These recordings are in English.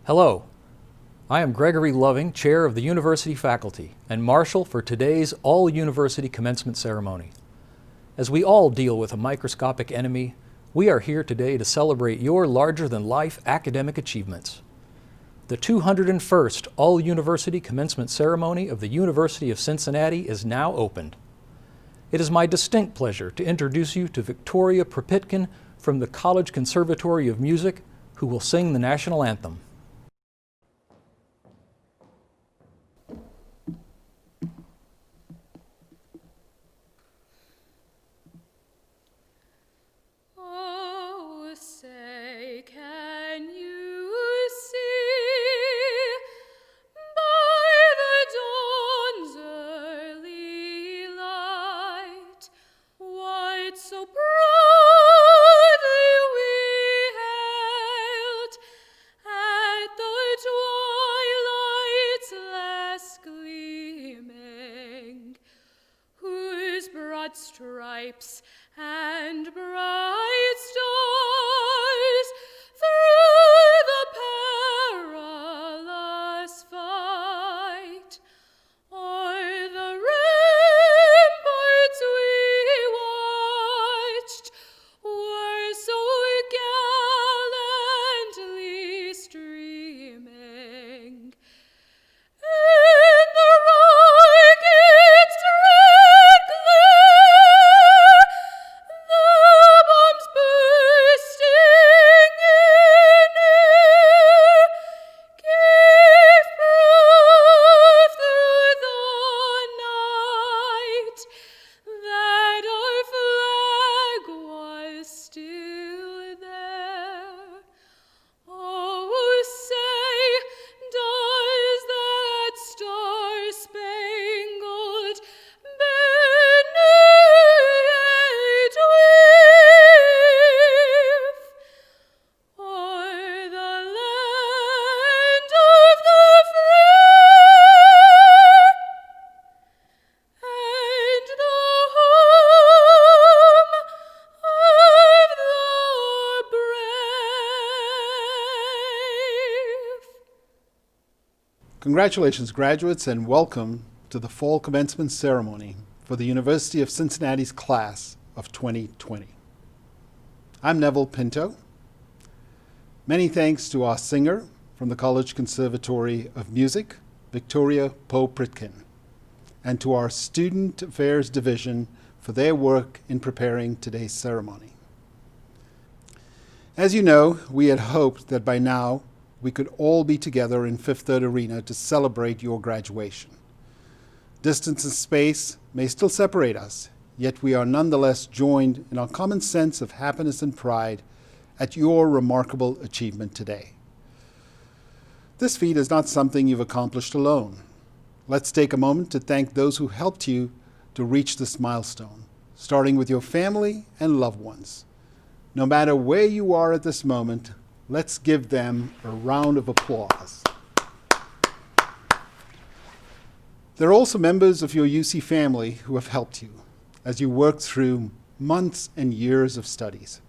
Hello, I am Gregory Loving, Chair of the University Faculty and Marshal for today's all-university commencement ceremony. As we all deal with a microscopic enemy, we are here today to celebrate your larger-than-life academic achievements. The 201st all-university commencement ceremony of the University of Cincinnati is now opened. It is my distinct pleasure to introduce you to Victoria Propitkin from the College Conservatory of Music, who will sing the national anthem. Oh, say, can you see by the dawn's early light what so proudly we hailed at the twilight's last gleaming, whose broad stripes and bright stars through the perilous fight o'er the ramparts we watched were so gallantly streaming. In the rocket's red glare, the bombs bursting in air gave proof through the night that our flag was still there. Oh, say, does that star-spangled banner yet wave o'er the land of the free and the home of the brave? Congratulations, graduates, and welcome to the fall commencement ceremony for the University of Cincinnati's class of 2020. I'm Neville Pinto. Many thanks to our singer from the College Conservatory of Music, Victoria Propitkin, and to our Student Affairs Division for their work in preparing today's ceremony. As you know, we had hoped that by now we could all be together in Fifth Third Arena to celebrate your graduation. Distance and space may still separate us, yet we are nonetheless joined in our common sense of happiness and pride at your remarkable achievement today. This feat is not something you've accomplished alone. Let's take a moment to thank those who helped you to reach this milestone, starting with your family and loved ones. No matter where you are at this moment, let's give them a round of applause. There are also members of your UC family who have helped you as you work through months and years of studies.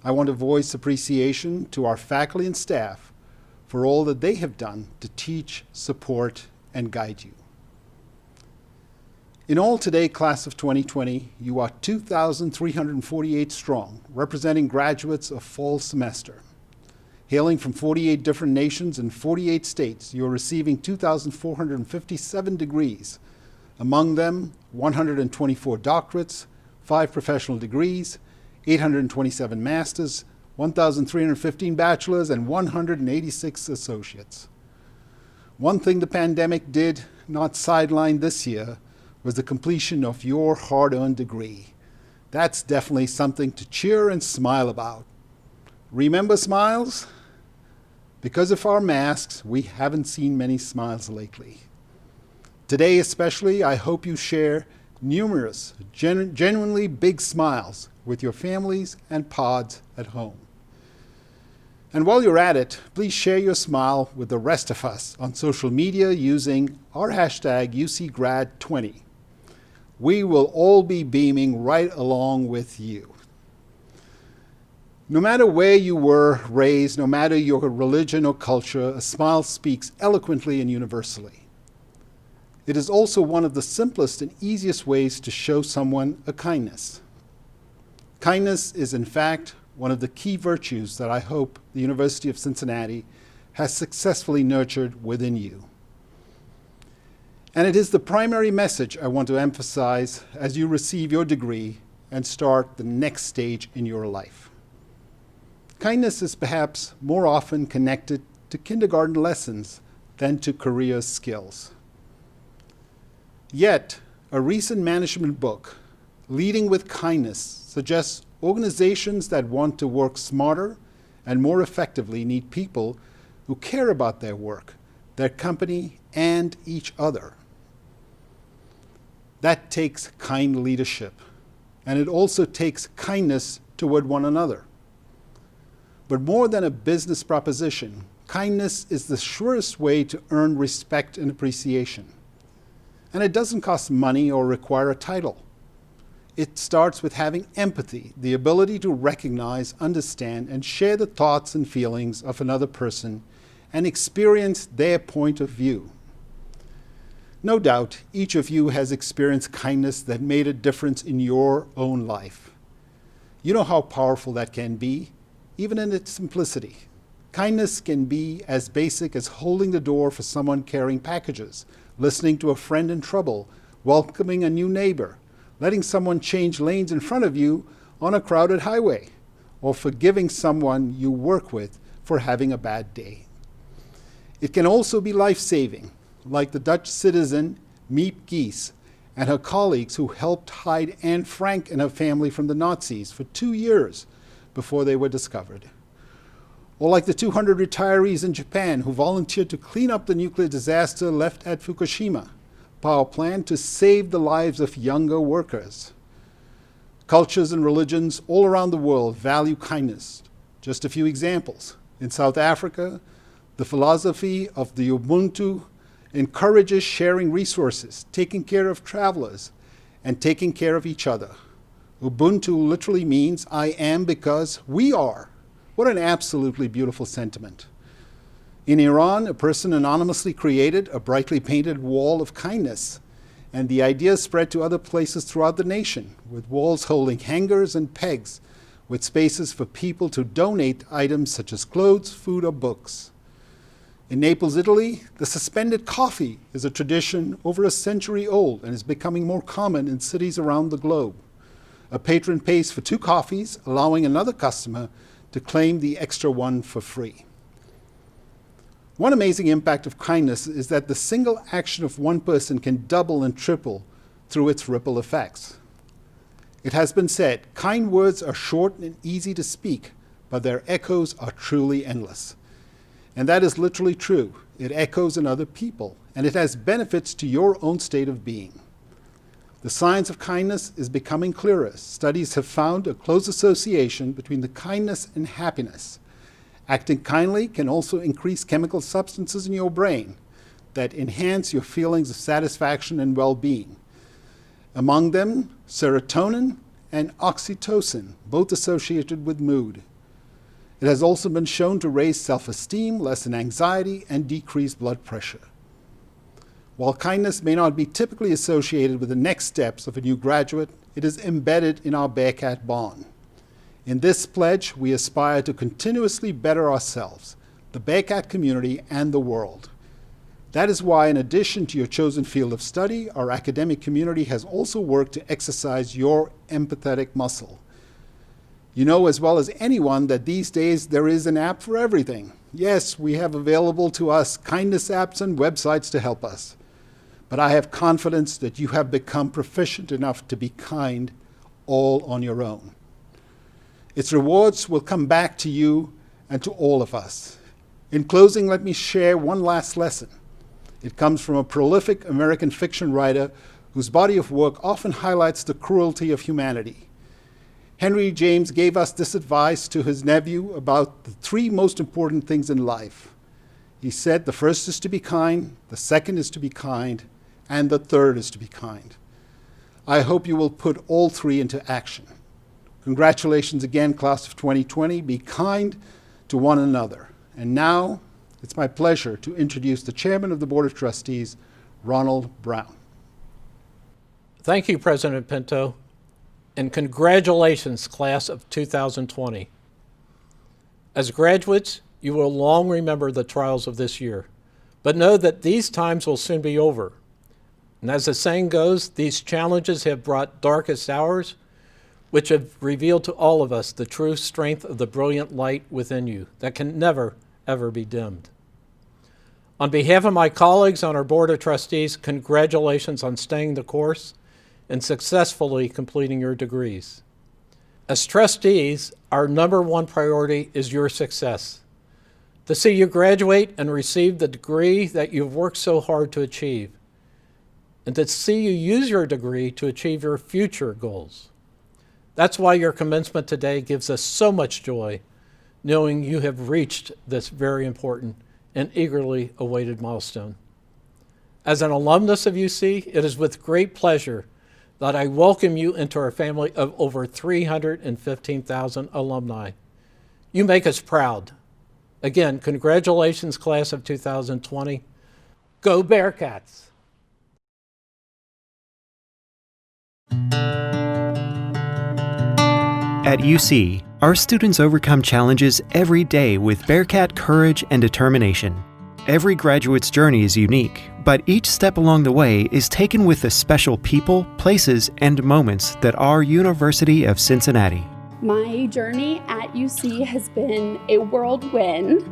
I want to voice appreciation to our faculty and staff for all that they have done to teach, support, and guide you. In all today, class of 2020, you are 2,348 strong, representing graduates of fall semester. Hailing from 48 different nations and 48 states, you are receiving 2,457 degrees. Among them, 124 doctorates, 5 professional degrees, 827 masters, 1,315 bachelors, and 186 associates. One thing the pandemic did not sideline this year was the completion of your hard-earned degree. That's definitely something to cheer and smile about. Remember smiles? Because of our masks, we haven't seen many smiles lately. Today especially, I hope you share numerous, genuinely big smiles with your families and pods at home. And while you're at it, please share your smile with the rest of us on social media using our hashtag UCGrad20. We will all be beaming right along with you. No matter where you were raised, no matter your religion or culture, a smile speaks eloquently and universally. It is also one of the simplest and easiest ways to show someone a kindness. Kindness is, in fact, one of the key virtues that I hope the University of Cincinnati has successfully nurtured within you. And it is the primary message I want to emphasize as you receive your degree and start the next stage in your life. Kindness is perhaps more often connected to kindergarten lessons than to career skills. Yet, a recent management book, Leading with Kindness, suggests organizations that want to work smarter and more effectively need people who care about their work, their company, and each other. That takes kind leadership, and it also takes kindness toward one another. But more than a business proposition, kindness is the surest way to earn respect and appreciation. And it doesn't cost money or require a title. It starts with having empathy, the ability to recognize, understand, and share the thoughts and feelings of another person and experience their point of view. No doubt, each of you has experienced kindness that made a difference in your own life. You know how powerful that can be, even in its simplicity. Kindness can be as basic as holding the door for someone carrying packages, listening to a friend in trouble, welcoming a new neighbor, letting someone change lanes in front of you on a crowded highway, or forgiving someone you work with for having a bad day. It can also be life-saving, like the Dutch citizen Miep Gies and her colleagues who helped hide Anne Frank and her family from the Nazis for 2 years before they were discovered. Or like the 200 retirees in Japan who volunteered to clean up the nuclear disaster left at Fukushima power plant to save the lives of younger workers. Cultures and religions all around the world value kindness. Just a few examples. In South Africa, the philosophy of the Ubuntu encourages sharing resources, taking care of travelers, and taking care of each other. Ubuntu literally means I am because we are. What an absolutely beautiful sentiment. In Iran, a person anonymously created a brightly painted wall of kindness, and the idea spread to other places throughout the nation, with walls holding hangers and pegs, with spaces for people to donate items such as clothes, food, or books. In Naples, Italy, the suspended coffee is a tradition over a century old and is becoming more common in cities around the globe. A patron pays for 2 coffees, allowing another customer to claim the extra one for free. One amazing impact of kindness is that the single action of one person can double and triple through its ripple effects. It has been said, kind words are short and easy to speak, but their echoes are truly endless. And that is literally true. It echoes in other people, and it has benefits to your own state of being. The science of kindness is becoming clearer. Studies have found a close association between the kindness and happiness. Acting kindly can also increase chemical substances in your brain that enhance your feelings of satisfaction and well-being. Among them, serotonin and oxytocin, both associated with mood. It has also been shown to raise self-esteem, lessen anxiety, and decrease blood pressure. While kindness may not be typically associated with the next steps of a new graduate, it is embedded in our Bearcat bond. In this pledge, we aspire to continuously better ourselves, the Bearcat community, and the world. That is why, in addition to your chosen field of study, our academic community has also worked to exercise your empathetic muscle. You know as well as anyone that these days there is an app for everything. Yes, we have available to us kindness apps and websites to help us. But I have confidence that you have become proficient enough to be kind all on your own. Its rewards will come back to you and to all of us. In closing, let me share one last lesson. It comes from a prolific American fiction writer whose body of work often highlights the cruelty of humanity. Henry James gave us this advice to his nephew about the 3 most important things in life. He said the first is to be kind, the second is to be kind, and the third is to be kind. I hope you will put all 3 into action. Congratulations again, class of 2020. Be kind to one another. And now, it's my pleasure to introduce the Chairman of the Board of Trustees, Ronald Brown. Thank you, President Pinto, and congratulations, class of 2020. As graduates, you will long remember the trials of this year, but know that these times will soon be over. And as the saying goes, these challenges have brought darkest hours, which have revealed to all of us the true strength of the brilliant light within you that can never, ever be dimmed. On behalf of my colleagues on our Board of Trustees, congratulations on staying the course and successfully completing your degrees. As trustees, our number one priority is your success. To see you graduate and receive the degree that you've worked so hard to achieve, and to see you use your degree to achieve your future goals. That's why your commencement today gives us so much joy, knowing you have reached this very important and eagerly awaited milestone. As an alumnus of UC, it is with great pleasure that I welcome you into our family of over 315,000 alumni. You make us proud. Again, congratulations, class of 2020. Go Bearcats! At UC, our students overcome challenges every day with Bearcat courage and determination. Every graduate's journey is unique, but each step along the way is taken with the special people, places, and moments that are University of Cincinnati. My journey at UC has been a whirlwind.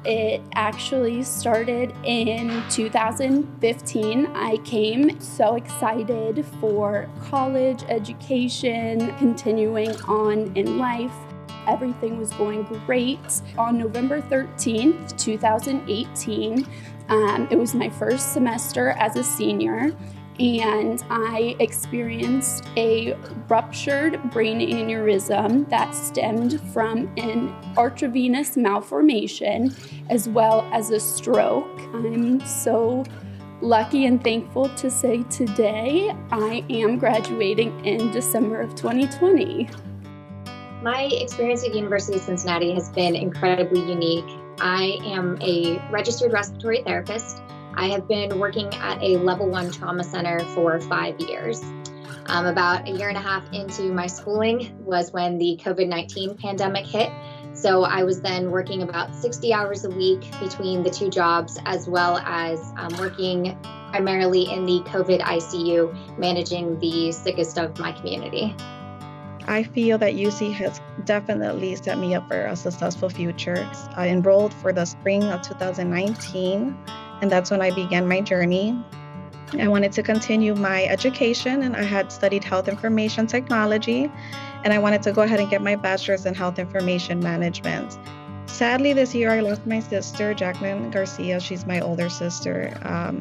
It actually started in 2015. I came so excited for college education, continuing on in life. Everything was going great. On November 13th, 2018, it was my first semester as a senior, and I experienced a ruptured brain aneurysm that stemmed from an arteriovenous malformation as well as a stroke. I'm so lucky and thankful to say today I am graduating in December of 2020. My experience at University of Cincinnati has been incredibly unique. I am a registered respiratory therapist. I have been working at a level 1 trauma center for 5 years. About a year and a half into my schooling was when the COVID-19 pandemic hit. So I was then working about 60 hours a week between the two jobs, as well as working primarily in the COVID ICU, managing the sickest of my community. I feel that UC has definitely set me up for a successful future. I enrolled for the spring of 2019, and that's when I began my journey. I wanted to continue my education, and I had studied health information technology, and I wanted to go ahead and get my bachelor's in health information management. Sadly, this year I lost my sister, Jacqueline Garcia. She's my older sister.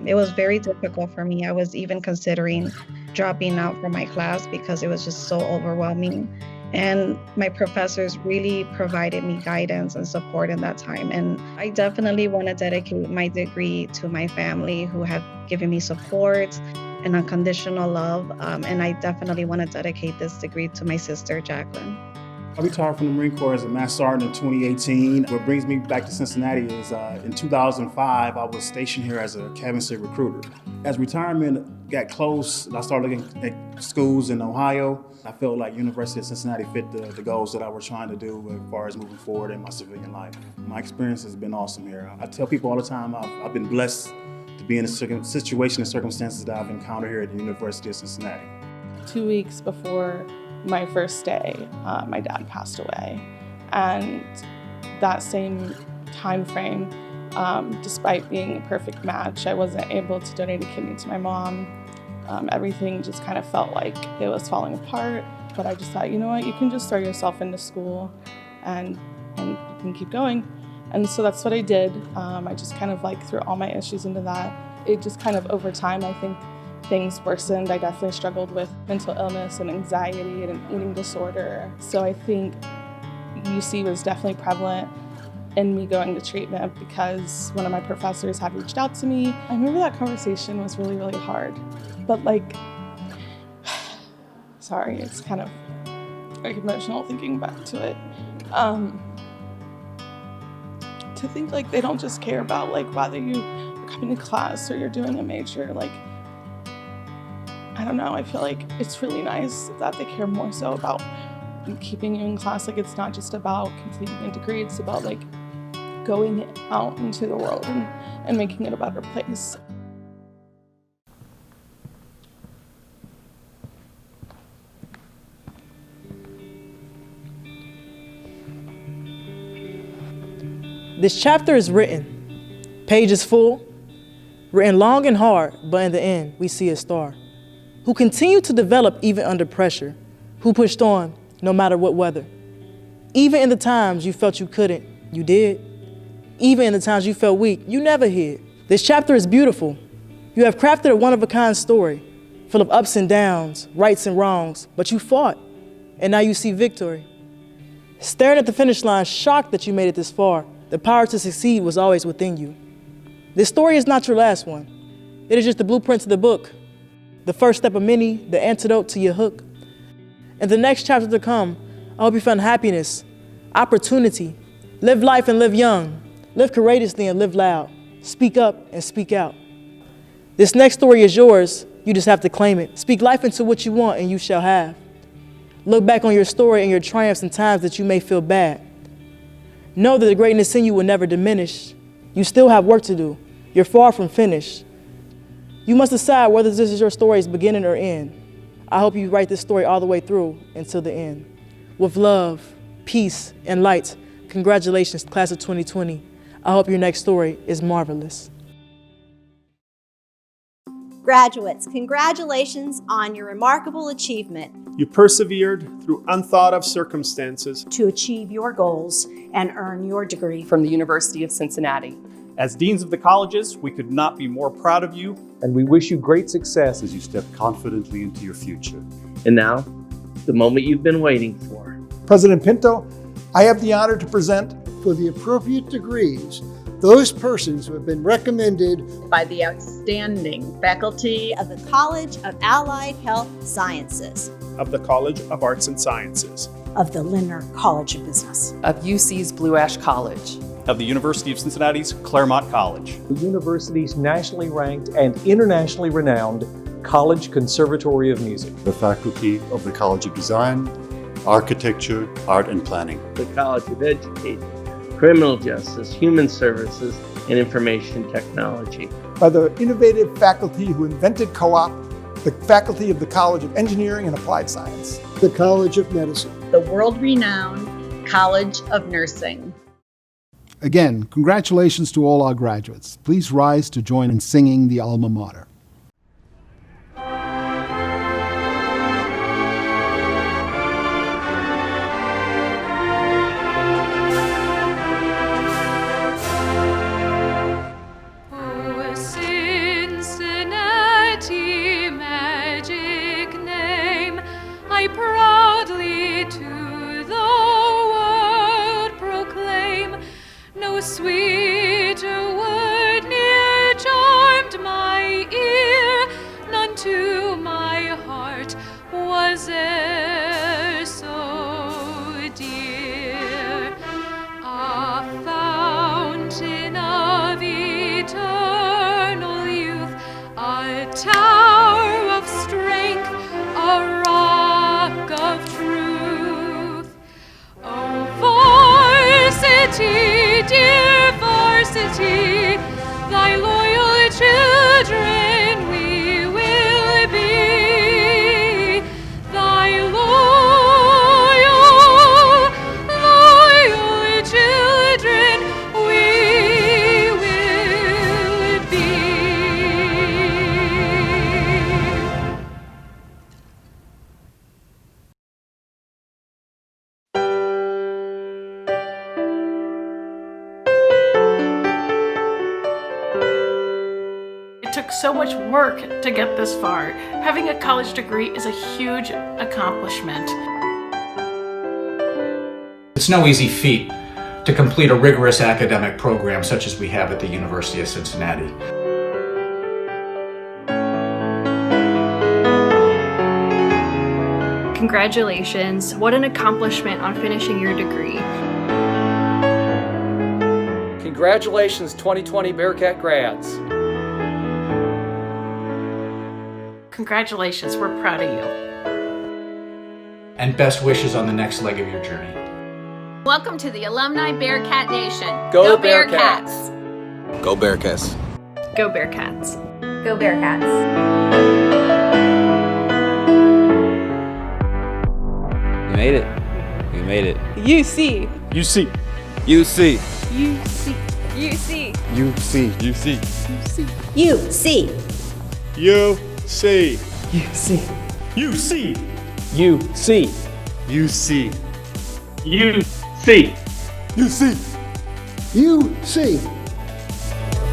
It was very difficult for me. I was even considering dropping out from my class because it was just so overwhelming. And my professors really provided me guidance and support in that time. And I definitely want to dedicate my degree to my family who have given me support and unconditional love. And I definitely want to dedicate this degree to my sister, Jacqueline. I retired from the Marine Corps as a Master Sergeant in 2018. What brings me back to Cincinnati is in 2005, I was stationed here as a cabin sit recruiter. As retirement got close, I started looking at schools in Ohio. I felt like University of Cincinnati fit the goals that I was trying to do as far as moving forward in my civilian life. My experience has been awesome here. I tell people all the time I've been blessed to be in a situation and circumstances that I've encountered here at the University of Cincinnati. 2 weeks before my first day, my dad passed away. And that same time frame, despite being a perfect match, I wasn't able to donate a kidney to my mom. Everything just kind of felt like it was falling apart. But I just thought, you know what, you can just throw yourself into school and you can keep going. And so that's what I did. I just kind of threw all my issues into that. It just kind of over time, I think, things worsened. I definitely struggled with mental illness and anxiety and an eating disorder. So I think UC was definitely prevalent in me going to treatment because one of my professors had reached out to me. I remember that conversation was really, really hard. But sorry, it's kind of very emotional thinking back to it. To think like they don't just care about like whether you are coming to class or you're doing a major, like, I don't know, I feel like it's really nice that they care more so about keeping you in class. Like, it's not just about completing a degree, it's about like going out into the world and making it a better place. This chapter is written, pages full, written long and hard, but in the end, we see a star who continued to develop even under pressure, who pushed on no matter what weather. Even in the times you felt you couldn't, you did. Even in the times you felt weak, you never hid. This chapter is beautiful. You have crafted a one-of-a-kind story, full of ups and downs, rights and wrongs, but you fought, and now you see victory. Staring at the finish line, shocked that you made it this far, the power to succeed was always within you. This story is not your last one. It is just the blueprint to the book, the first step of many, the antidote to your hook. In the next chapter to come, I hope you found happiness, opportunity. Live life and live young. Live courageously and live loud. Speak up and speak out. This next story is yours. You just have to claim it. Speak life into what you want and you shall have. Look back on your story and your triumphs and times that you may feel bad. Know that the greatness in you will never diminish. You still have work to do. You're far from finished. You must decide whether this is your story's beginning or end. I hope you write this story all the way through until the end. With love, peace, and light, congratulations, class of 2020. I hope your next story is marvelous. Graduates, congratulations on your remarkable achievement. You persevered through unthought of circumstances to achieve your goals and earn your degree from the University of Cincinnati. As deans of the colleges, we could not be more proud of you. And we wish you great success as you step confidently into your future. And now, the moment you've been waiting for. President Pinto, I have the honor to present for the appropriate degrees those persons who have been recommended by the outstanding faculty of the College of Allied Health Sciences, of the College of Arts and Sciences, of the Lindner College of Business, of UC's Blue Ash College, of the University of Cincinnati's Claremont College, the university's nationally ranked and internationally renowned College Conservatory of Music, the faculty of the College of Design, Architecture, Art and Planning, the College of Education, Criminal Justice, Human Services, and Information Technology. By the innovative faculty who invented co-op, the faculty of the College of Engineering and Applied Science, the College of Medicine, the world-renowned College of Nursing. Again, congratulations to all our graduates. Please rise to join in singing the Alma Mater. Cincinnati, magic name, I proudly to the world proclaim. No sweeter word near charmed my ear, none to my heart was e'er so dear. A fountain of eternal youth, a tower of strength, a rock of truth. Oh, varsity, dear varsity, thy loyal children we will be. Thy loyal children we will be. It took so much work to get this far. Having a college degree is a huge accomplishment. It's no easy feat to complete a rigorous academic program such as we have at the University of Cincinnati. Congratulations. What an accomplishment on finishing your degree. Congratulations, 2020 Bearcat grads. Congratulations, we're proud of you. And best wishes on the next leg of your journey. Welcome to the Alumni Bearcat Nation. Go Bearcats! Go Bearcats! Go Bearcats. Go Bearcats. You made it. You made it. UC. UC. UC. UC. UC. UC. UC. UC. UC. UC. UC. UC. UC. UC. UC. UC.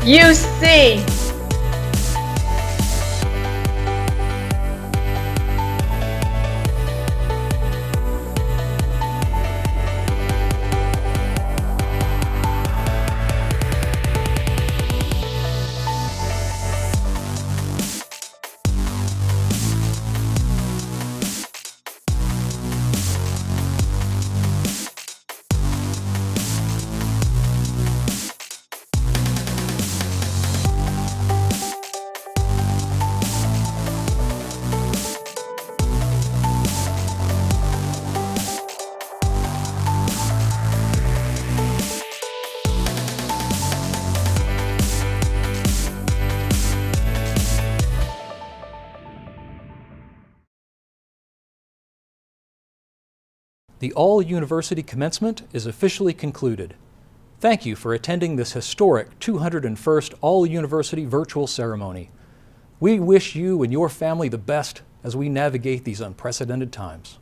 UC. The all-university commencement is officially concluded. Thank you for attending this historic 201st all-university virtual ceremony. We wish you and your family the best as we navigate these unprecedented times.